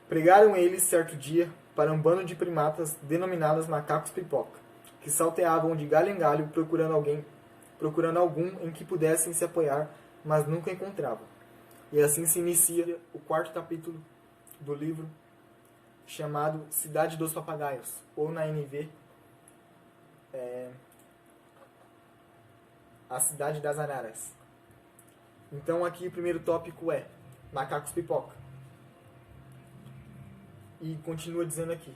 Pregaram eles, certo dia, para um bando de primatas denominados macacos pipoca, que salteavam de galho em galho procurando algum em que pudessem se apoiar, mas nunca encontravam. E assim se inicia o quarto capítulo do livro, chamado Cidade dos Papagaios, ou na NV, A Cidade das Araras. Então aqui o primeiro tópico é macacos pipoca. E continua dizendo aqui.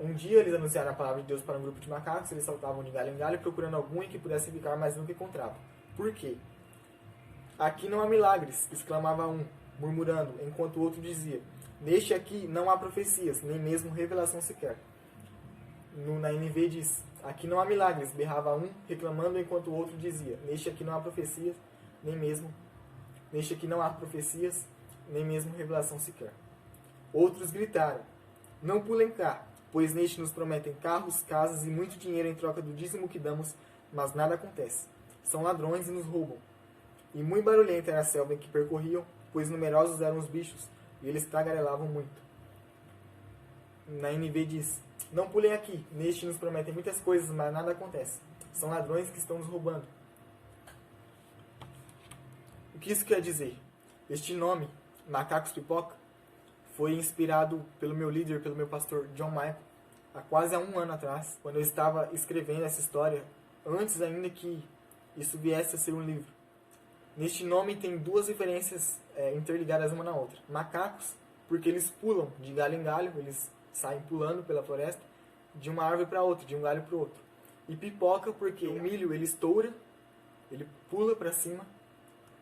Um dia eles anunciaram a palavra de Deus para um grupo de macacos, eles saltavam de galho em galho procurando algum em que pudesse ficar, mas nunca encontravam. Por quê? Aqui não há milagres, exclamava um, murmurando, enquanto o outro dizia, neste aqui não há profecias, nem mesmo revelação sequer. Na NV diz, aqui não há milagres, berrava um, reclamando, enquanto o outro dizia, neste aqui não há profecias, neste aqui não há profecias, nem mesmo revelação sequer. Outros gritaram, não pulem cá, pois neste nos prometem carros, casas e muito dinheiro em troca do dízimo que damos, mas nada acontece. São ladrões e nos roubam. E muito barulhenta era a selva em que percorriam, pois numerosos eram os bichos, e eles tagarelavam muito. Na NV diz, não pulem aqui, neste nos prometem muitas coisas, mas nada acontece. São ladrões que estão nos roubando. O que isso quer dizer? Este nome, Macacos Pipoca, foi inspirado pelo meu líder, pelo meu pastor John Michael, há quase 1 ano atrás, quando eu estava escrevendo essa história, antes ainda que isso viesse a ser um livro. Neste nome tem 2 referências interligadas uma na outra. Macacos, porque eles pulam de galho em galho, eles saem pulando pela floresta, de uma árvore para outra, de um galho para o outro. E pipoca, porque o milho ele estoura, ele pula para cima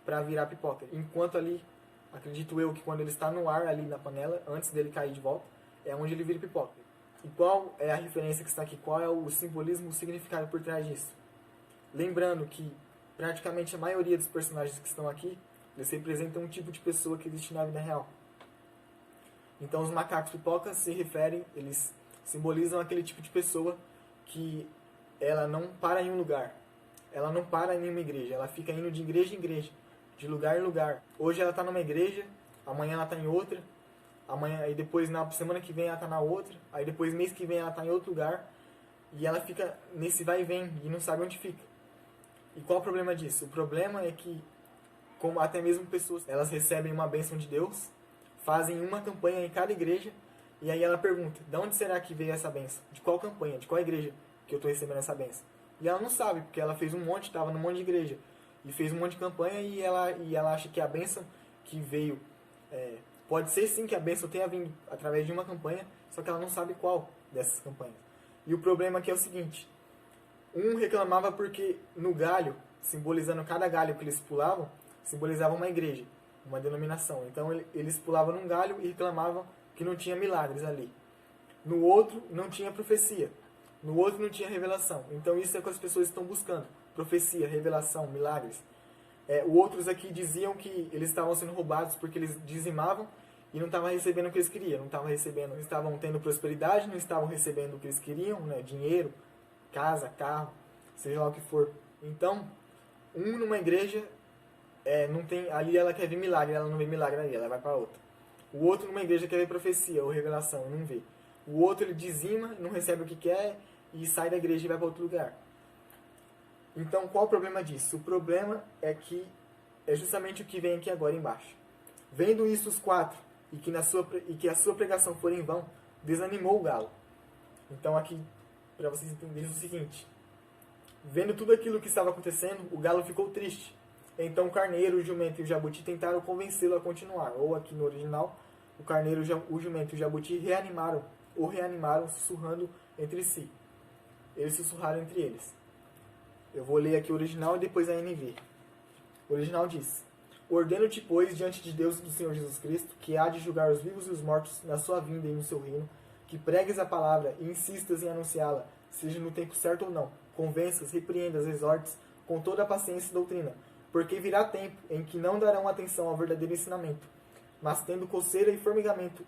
para virar pipoca. Enquanto ali, acredito eu que quando ele está no ar ali na panela, antes dele cair de volta, é onde ele vira pipoca. E qual é a referência que está aqui? Qual é o simbolismo, o significado por trás disso? Lembrando que praticamente a maioria dos personagens que estão aqui, eles representam um tipo de pessoa que existe na vida real. Então os macacos pipocas se referem, eles simbolizam aquele tipo de pessoa que ela não para em um lugar. Ela não para em uma igreja, ela fica indo de igreja em igreja, de lugar em lugar. Hoje ela está numa igreja, amanhã ela está em outra, aí depois na semana que vem ela está na outra, aí depois mês que vem ela está em outro lugar, e ela fica nesse vai e vem e não sabe onde fica. E qual o problema disso? O problema é que, como até mesmo pessoas, elas recebem uma bênção de Deus, fazem uma campanha em cada igreja, e aí ela pergunta, de onde será que veio essa bênção? De qual campanha? De qual igreja que eu estou recebendo essa bênção? E ela não sabe, porque ela fez estava num monte de igreja, e fez um monte de campanha, e ela acha que a bênção que veio, pode ser sim que a bênção tenha vindo através de uma campanha, só que ela não sabe qual dessas campanhas. E o problema aqui é o seguinte, um reclamava porque no galho, simbolizando cada galho que eles pulavam, simbolizava uma igreja, uma denominação. Então eles pulavam num galho e reclamavam que não tinha milagres ali. No outro não tinha profecia. No outro não tinha revelação. Então isso é o que as pessoas estão buscando. Profecia, revelação, milagres. Outros aqui diziam que eles estavam sendo roubados porque eles dizimavam e não estavam recebendo o que eles queriam. Não estavam tendo prosperidade, não estavam recebendo o que eles queriam, né? Dinheiro, casa, carro, seja lá o que for. Então, numa igreja, não tem, ali ela quer ver milagre, ela não vê milagre ali, ela vai para outra. O outro numa igreja quer ver profecia ou revelação, não vê. O outro ele dizima, não recebe o que quer e sai da igreja e vai para outro lugar. Então, qual o problema disso? O problema é que é justamente o que vem aqui agora embaixo. Vendo isso os 4 e que a sua pregação for em vão, desanimou o galo. Então aqui, para vocês entenderem o seguinte, vendo tudo aquilo que estava acontecendo, o galo ficou triste. Então o carneiro, o jumento e o jabuti tentaram convencê-lo a continuar. Ou aqui no original, o carneiro, o jumento e o jabuti reanimaram sussurrando entre si. Eles sussurraram entre eles. Eu vou ler aqui o original e depois a NV. O original diz: ordeno-te, pois, diante de Deus e do Senhor Jesus Cristo, que há de julgar os vivos e os mortos na sua vinda e no seu reino, que pregues a palavra e insistas em anunciá-la, seja no tempo certo ou não, convenças, repreendas, exortes, com toda a paciência e doutrina, porque virá tempo em que não darão atenção ao verdadeiro ensinamento, mas tendo coceira e formigamento,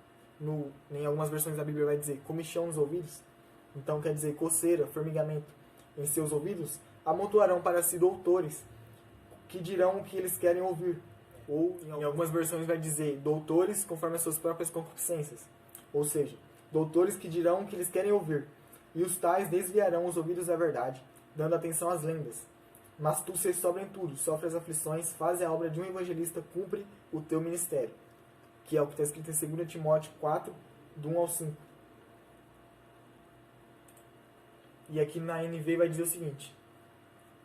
em algumas versões da Bíblia vai dizer comichão nos ouvidos, então quer dizer coceira, formigamento em seus ouvidos, amontoarão para si doutores, que dirão o que eles querem ouvir. Ou em algumas versões vai dizer doutores conforme as suas próprias concupiscências. Ou seja, doutores que dirão o que eles querem ouvir, e os tais desviarão os ouvidos da verdade, dando atenção às lendas. Mas tu se sobra em tudo, sofre as aflições, faz a obra de um evangelista, cumpre o teu ministério. Que é o que está escrito em 2 Timóteo 4, do 1 ao 5. E aqui na NV vai dizer o seguinte: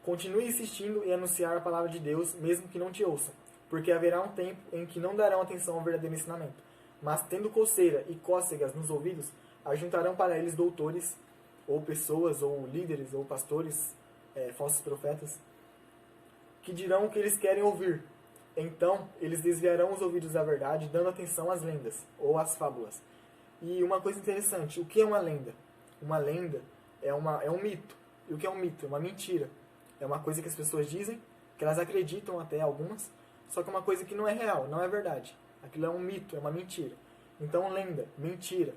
continue insistindo em anunciar a palavra de Deus, mesmo que não te ouçam, porque haverá um tempo em que não darão atenção ao verdadeiro ensinamento, mas tendo coceira e cócegas nos ouvidos, ajuntarão para eles doutores, ou pessoas, ou líderes, ou pastores, falsos profetas, que dirão o que eles querem ouvir. Então, eles desviarão os ouvidos da verdade, dando atenção às lendas, ou às fábulas. E uma coisa interessante, o que é uma lenda? Uma lenda é um mito. E o que é um mito? É uma mentira. É uma coisa que as pessoas dizem, que elas acreditam até algumas, só que é uma coisa que não é real, não é verdade. Aquilo é um mito, é uma mentira. Então, lenda, mentira.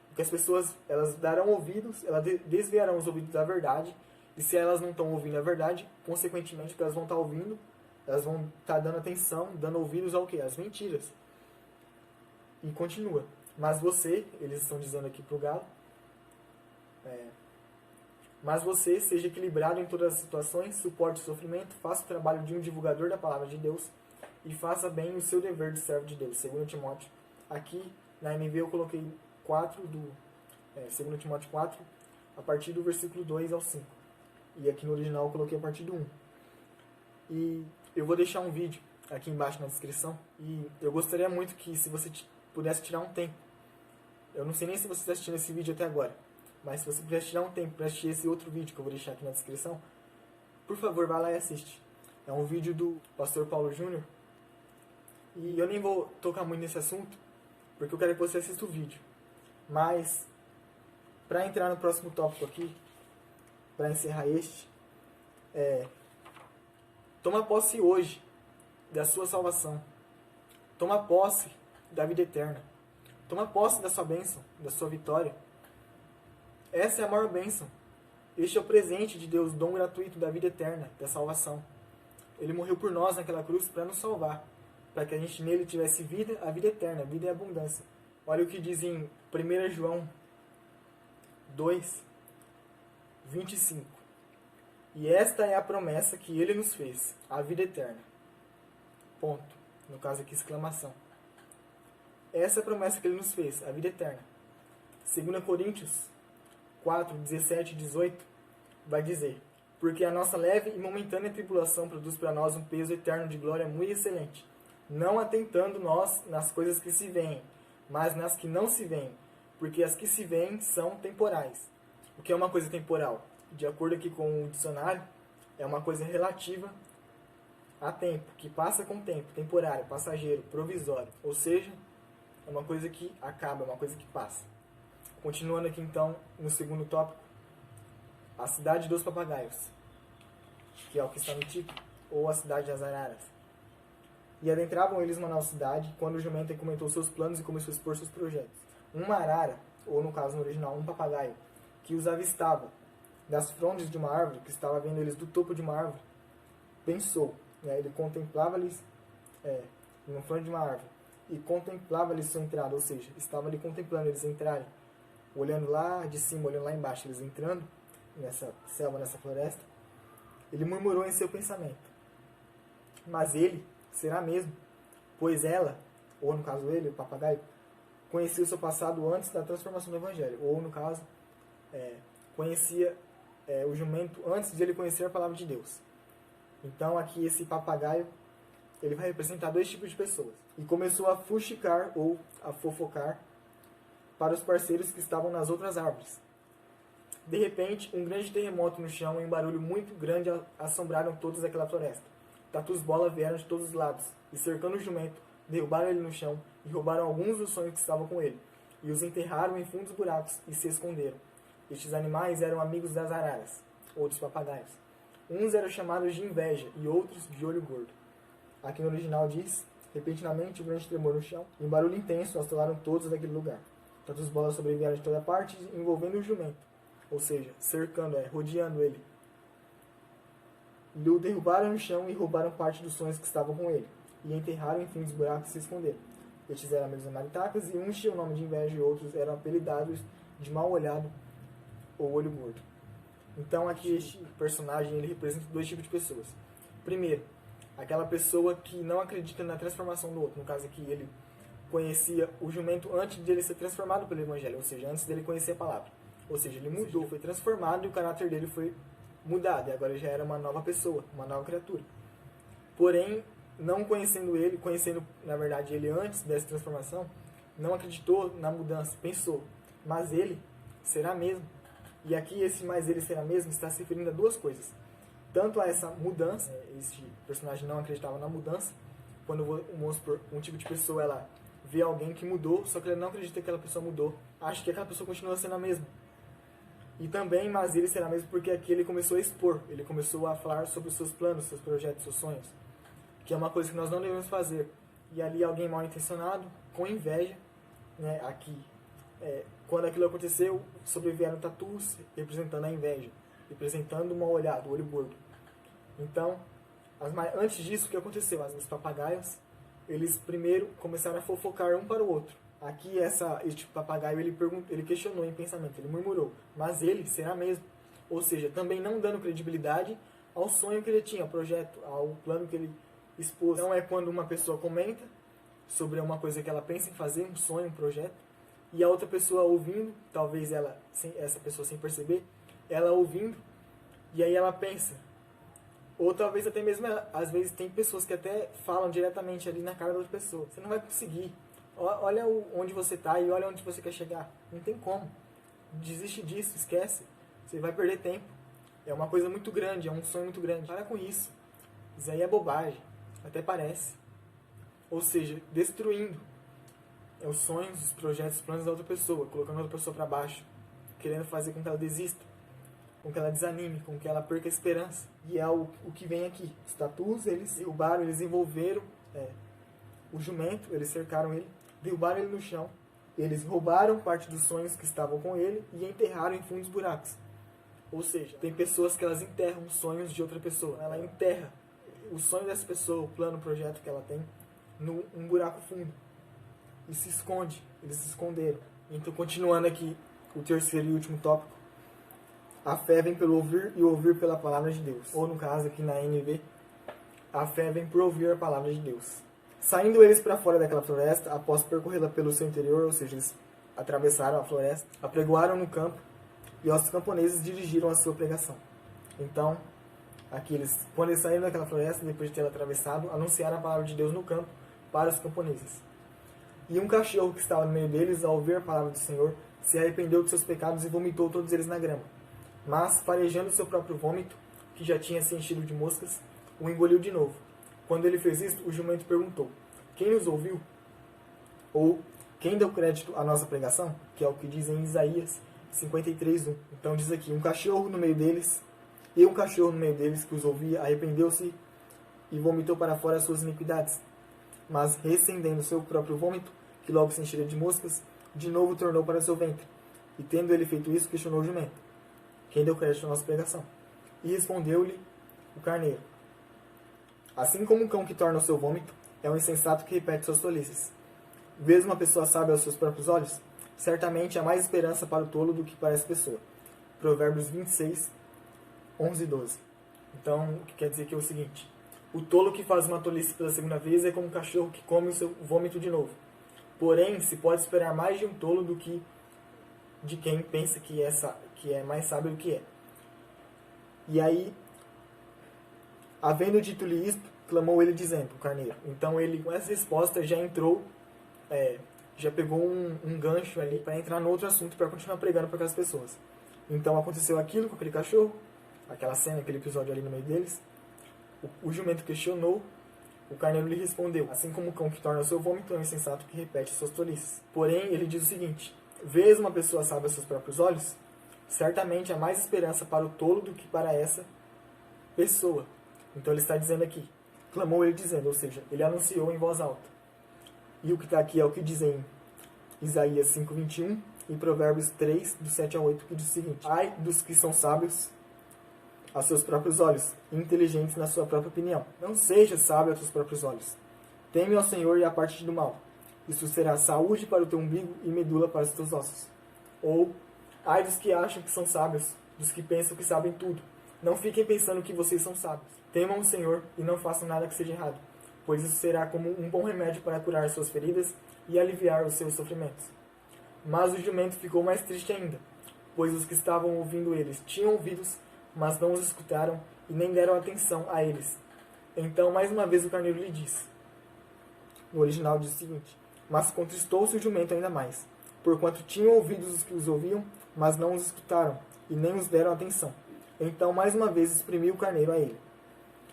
Porque as pessoas, elas darão ouvidos, elas desviarão os ouvidos da verdade, e se elas não estão ouvindo a verdade, consequentemente, o que elas vão estar ouvindo, elas vão estar dando atenção, dando ouvidos ao quê? Às mentiras. E continua. Mas você, eles estão dizendo aqui para o galo, mas você seja equilibrado em todas as situações, suporte o sofrimento, faça o trabalho de um divulgador da palavra de Deus e faça bem o seu dever de servo de Deus. 2 Timóteo. Aqui na NV eu coloquei 2 Timóteo 4, a partir do versículo 2 ao 5. E aqui no original eu coloquei a partir do 1. E eu vou deixar um vídeo aqui embaixo na descrição. E eu gostaria muito que, se você pudesse tirar um tempo, eu não sei nem se você está assistindo esse vídeo até agora, mas se você pudesse tirar um tempo para assistir esse outro vídeo que eu vou deixar aqui na descrição, por favor, vá lá e assiste. É um vídeo do pastor Paulo Júnior. E eu nem vou tocar muito nesse assunto, porque eu quero que você assista o vídeo. Mas, para entrar no próximo tópico aqui, para encerrar este, toma posse hoje da sua salvação. Toma posse da vida eterna. Toma posse da sua bênção, da sua vitória. Essa é a maior bênção. Este é o presente de Deus, dom gratuito da vida eterna, da salvação. Ele morreu por nós naquela cruz para nos salvar, para que a gente nele tivesse vida, a vida eterna, vida e abundância. Olha o que diz em 1 João 2, 25. E esta é a promessa que ele nos fez, a vida eterna. Ponto. No caso aqui, exclamação. Essa é a promessa que ele nos fez, a vida eterna. 2 Coríntios 4, 17 e 18 vai dizer: porque a nossa leve e momentânea tribulação produz para nós um peso eterno de glória muito excelente, não atentando nós nas coisas que se veem, mas nas que não se veem, porque as que se veem são temporais. O que é uma coisa temporal? De acordo aqui com o dicionário, é uma coisa relativa a tempo, que passa com tempo, temporário, passageiro, provisório. Ou seja, é uma coisa que acaba, é uma coisa que passa. Continuando aqui então, no segundo tópico, a cidade dos papagaios, que é o que está no título, ou a cidade das araras. E adentravam eles uma nova cidade, quando o jumento comentou seus planos e começou a expor seus projetos. Uma arara, ou no caso no original, um papagaio, que os avistava das frondes de uma árvore, que estava vendo eles do topo de uma árvore, pensou, ele contemplava-lhes no fronde de uma árvore, e contemplava-lhes sua entrada, ou seja, estava ali contemplando eles entrarem, olhando lá de cima, olhando lá embaixo, eles entrando nessa selva, nessa floresta. Ele murmurou em seu pensamento: mas ele, será mesmo? Pois ela, ou no caso ele, o papagaio, conhecia o seu passado antes da transformação do evangelho, ou no caso, conhecia o jumento antes de ele conhecer a palavra de Deus. Então aqui esse papagaio, ele vai representar dois tipos de pessoas. E começou a fuxicar, ou a fofocar, para os parceiros que estavam nas outras árvores. De repente, um grande terremoto no chão e um barulho muito grande assombraram todos aquela floresta. Tatus-bola vieram de todos os lados, e cercando o jumento, derrubaram ele no chão e roubaram alguns dos sonhos que estavam com ele, e os enterraram em fundos buracos e se esconderam. Estes animais eram amigos das araras, ou dos papagaios. Uns eram chamados de inveja e outros de olho gordo. Aqui no original diz: repentinamente um grande tremor no chão, e um barulho intenso assolaram todos daquele lugar. Tatus-bolas sobrevieram de toda parte, envolvendo o jumento, ou seja, cercando, rodeando ele. E o derrubaram no chão e roubaram parte dos sonhos que estavam com ele. e enterraram em fundo dos buracos e se esconderam. Estes eram amigos maritacas, e uns tinham o nome de inveja e outros eram apelidados de mal-olhado ou olho gordo. Então aqui este personagem ele representa dois tipos de pessoas. Primeiro, aquela pessoa que não acredita na transformação do outro. No caso aqui, ele conhecia o jumento antes de ele ser transformado pelo Evangelho, ou seja, antes dele conhecer a palavra. Ou seja, ele mudou, foi transformado e o caráter dele foi mudado. E agora ele já era uma nova pessoa, uma nova criatura. Porém, não conhecendo ele, conhecendo, na verdade, ele antes dessa transformação, não acreditou na mudança, pensou, mas ele será mesmo. E aqui esse mais ele será mesmo está se referindo a duas coisas. Tanto a essa mudança, este personagem não acreditava na mudança, quando vamos supor, um tipo de pessoa ela vê alguém que mudou, só que ele não acredita que aquela pessoa mudou, acha que aquela pessoa continua sendo a mesma. E também, mas ele será mesmo porque aqui ele começou a expor, ele começou a falar sobre os seus planos, seus projetos, seus sonhos, que é uma coisa que nós não devemos fazer. E ali alguém mal intencionado, com inveja, né, aqui, quando aquilo aconteceu, sobrevieram tatus representando a inveja, representando o mal olhado, o olho gordo. Então, antes disso, o que aconteceu? Os papagaios, eles primeiro começaram a fofocar um para o outro. Aqui, este papagaio, ele questionou em pensamento, ele murmurou, mas ele será mesmo. Ou seja, também não dando credibilidade ao sonho que ele tinha, ao projeto, ao plano que ele expôs. Não é quando uma pessoa comenta sobre uma coisa que ela pensa em fazer, um sonho, um projeto, e a outra pessoa ouvindo, talvez essa pessoa sem perceber, ela ouvindo, e aí ela pensa. Ou talvez até mesmo, às vezes tem pessoas que até falam diretamente ali na cara da outra pessoa. Você não vai conseguir. Olha onde você está e olha onde você quer chegar. Não tem como. Desiste disso, esquece. Você vai perder tempo. É uma coisa muito grande, é um sonho muito grande. Para com isso. Isso aí é bobagem. Até parece. Ou seja, destruindo os sonhos, os projetos, os planos da outra pessoa. Colocando a outra pessoa para baixo. Querendo fazer com que ela desista. Com que ela desanime, com que ela perca a esperança. E é o que vem aqui. Os tatus, eles derrubaram, eles envolveram o jumento, eles cercaram ele, derrubaram ele no chão, eles roubaram parte dos sonhos que estavam com ele e enterraram em fundos buracos. Ou seja, tem pessoas que elas enterram os sonhos de outra pessoa. Ela enterra o sonho dessa pessoa, o plano, o projeto que ela tem, num buraco fundo. E se esconde. Eles se esconderam. Então, continuando aqui, o terceiro e último tópico. A fé vem pelo ouvir e ouvir pela palavra de Deus. Ou no caso aqui na NV, a fé vem por ouvir a palavra de Deus. Saindo eles para fora daquela floresta, após percorrê-la pelo seu interior, ou seja, eles atravessaram a floresta, apregoaram no campo, e os camponeses dirigiram a sua pregação. Então, aqui quando eles saíram daquela floresta, depois de tê-la atravessado, anunciaram a palavra de Deus no campo para os camponeses. E um cachorro que estava no meio deles, ao ouvir a palavra do Senhor, se arrependeu de seus pecados e vomitou todos eles na grama. Mas, farejando seu próprio vômito, que já tinha se enchido de moscas, o engoliu de novo. Quando ele fez isso, o jumento perguntou: quem nos ouviu? Ou quem deu crédito à nossa pregação? Que é o que diz em Isaías 53:1. Então diz aqui, um cachorro no meio deles que os ouvia, arrependeu-se e vomitou para fora as suas iniquidades. Mas, recendendo seu próprio vômito, que logo se encheria de moscas, de novo tornou para seu ventre. E tendo ele feito isso, questionou o jumento: quem deu crédito à nossa pregação? E respondeu-lhe o carneiro: assim como um cão que torna o seu vômito, é um insensato que repete suas tolices. Vês uma pessoa sábia aos seus próprios olhos? Certamente há mais esperança para o tolo do que para essa pessoa. Provérbios 26, 11 e 12. Então, o que quer dizer que é o seguinte: o tolo que faz uma tolice pela segunda vez é como um cachorro que come o seu vômito de novo. Porém, se pode esperar mais de um tolo do que de quem pensa que é mais sábio do que é. E aí, havendo dito-lhe isto, clamou ele dizendo, o carneiro. Então ele, com essa resposta, já entrou, já pegou um gancho ali para entrar no outro assunto, para continuar pregando para aquelas pessoas. Então aconteceu aquilo com aquele cachorro, aquela cena, aquele episódio ali no meio deles. O jumento questionou, o carneiro lhe respondeu: assim como o cão que torna o seu vômito é um insensato que repete suas tolices. Porém, ele diz o seguinte: vês uma pessoa sábia aos seus próprios olhos? Certamente há mais esperança para o tolo do que para essa pessoa. Então ele está dizendo aqui, clamou ele dizendo, ou seja, ele anunciou em voz alta. E o que está aqui é o que diz em Isaías 5:21 e Provérbios 3, do 7 a 8, que diz o seguinte: ai dos que são sábios aos seus próprios olhos, inteligentes na sua própria opinião. Não seja sábio aos seus próprios olhos. Teme ao Senhor e aparte-te do mal. Isso será saúde para o teu umbigo e medula para os teus ossos. Ou, ai dos que acham que são sábios, dos que pensam que sabem tudo. Não fiquem pensando que vocês são sábios. Temam o Senhor e não façam nada que seja errado, pois isso será como um bom remédio para curar suas feridas e aliviar os seus sofrimentos. Mas o jumento ficou mais triste ainda, pois os que estavam ouvindo eles tinham ouvidos, mas não os escutaram e nem deram atenção a eles. Então, mais uma vez, o carneiro lhe disse. No original diz o seguinte: mas contristou-se o jumento ainda mais, porquanto tinham ouvidos os que os ouviam, mas não os escutaram, e nem os deram atenção. Então, mais uma vez, exprimiu o carneiro a ele.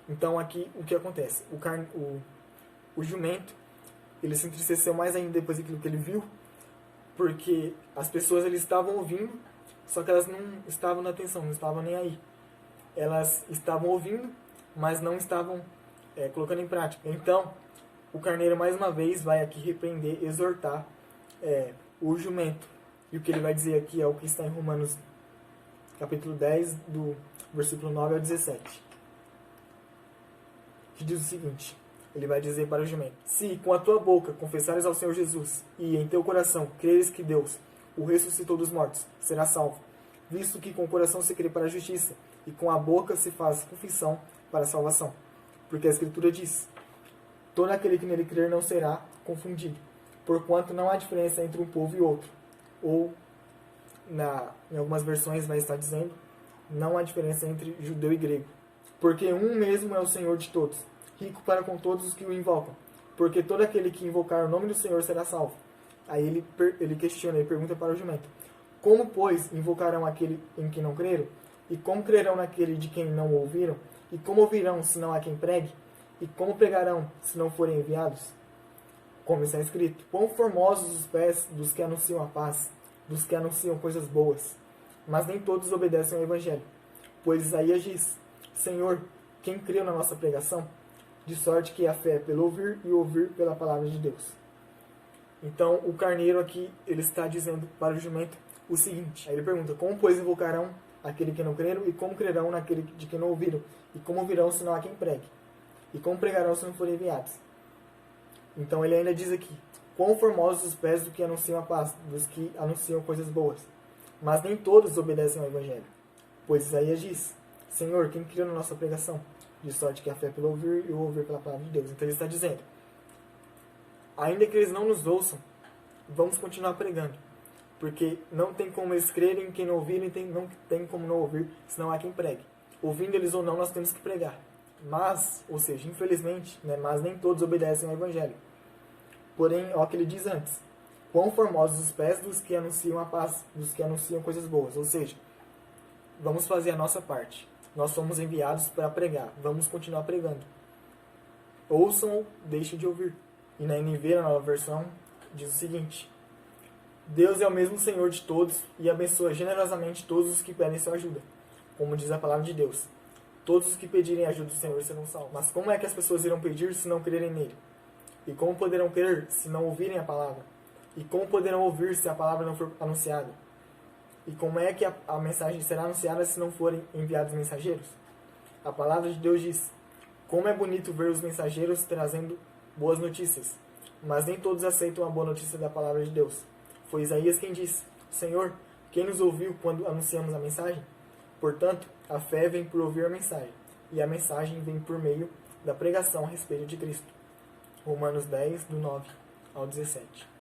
Então, aqui, o que acontece? O jumento, ele se entristeceu mais ainda depois daquilo que ele viu, porque as pessoas eles estavam ouvindo, só que elas não estavam na atenção, não estavam nem aí. Elas estavam ouvindo, mas não estavam colocando em prática. Então, o carneiro mais uma vez vai aqui repreender, exortar o jumento. E o que ele vai dizer aqui é o que está em Romanos capítulo 10, do versículo 9 ao 17. Que diz o seguinte: ele vai dizer para o jumento: se com a tua boca confessares ao Senhor Jesus, e em teu coração creres que Deus o ressuscitou dos mortos, serás salvo. Visto que com o coração se crê para a justiça, e com a boca se faz confissão para a salvação. Porque a Escritura diz: todo aquele que nele crer não será confundido, porquanto não há diferença entre um povo e outro. Ou, em algumas versões vai estar dizendo, não há diferença entre judeu e grego. Porque um mesmo é o Senhor de todos, rico para com todos os que o invocam. Porque todo aquele que invocar o nome do Senhor será salvo. Aí ele questiona, ele pergunta para o jumento: como, pois, invocarão aquele em que não creram? E como crerão naquele de quem não ouviram? E como ouvirão, se não há quem pregue? E como pregarão, se não forem enviados? Como está escrito: quão formosos os pés dos que anunciam a paz, dos que anunciam coisas boas. Mas nem todos obedecem ao Evangelho. Pois Isaías diz: Senhor, quem creu na nossa pregação? De sorte que a fé é pelo ouvir e ouvir pela palavra de Deus. Então, o carneiro aqui, ele está dizendo para o jumento o seguinte. Aí ele pergunta: como, pois, invocarão aquele que não creram? E como crerão naquele de que não ouviram? E como ouvirão, se não há quem pregue? E como pregarão, se não forem enviados? Então, ele ainda diz aqui: quão formosos os pés do que anunciam a paz, dos que anunciam coisas boas. Mas nem todos obedecem ao Evangelho. Pois Isaías diz: Senhor, quem creu na nossa pregação? De sorte que a fé é pelo ouvir e o ouvir pela palavra de Deus. Então ele está dizendo: ainda que eles não nos ouçam, vamos continuar pregando. Porque não tem como eles crerem, quem não ouvirem, não tem como não ouvir, senão há quem pregue. Ouvindo eles ou não, nós temos que pregar. Mas, ou seja, infelizmente, mas nem todos obedecem ao Evangelho. Porém, olha o que ele diz antes: quão formosos os pés dos que anunciam a paz, dos que anunciam coisas boas. Ou seja, vamos fazer a nossa parte. Nós somos enviados para pregar. Vamos continuar pregando. Ouçam ou deixem de ouvir. E na NVI, na nova versão, diz o seguinte: Deus é o mesmo Senhor de todos e abençoa generosamente todos os que pedem sua ajuda. Como diz a palavra de Deus: todos os que pedirem ajuda do Senhor serão salvos. Mas como é que as pessoas irão pedir se não crerem nele? E como poderão crer se não ouvirem a palavra? E como poderão ouvir se a palavra não for anunciada? E como é que a mensagem será anunciada se não forem enviados mensageiros? A palavra de Deus diz: como é bonito ver os mensageiros trazendo boas notícias, mas nem todos aceitam a boa notícia da palavra de Deus. Foi Isaías quem disse: Senhor, quem nos ouviu quando anunciamos a mensagem? Portanto, a fé vem por ouvir a mensagem, e a mensagem vem por meio da pregação a respeito de Cristo. Romanos 10, do 9 ao 17.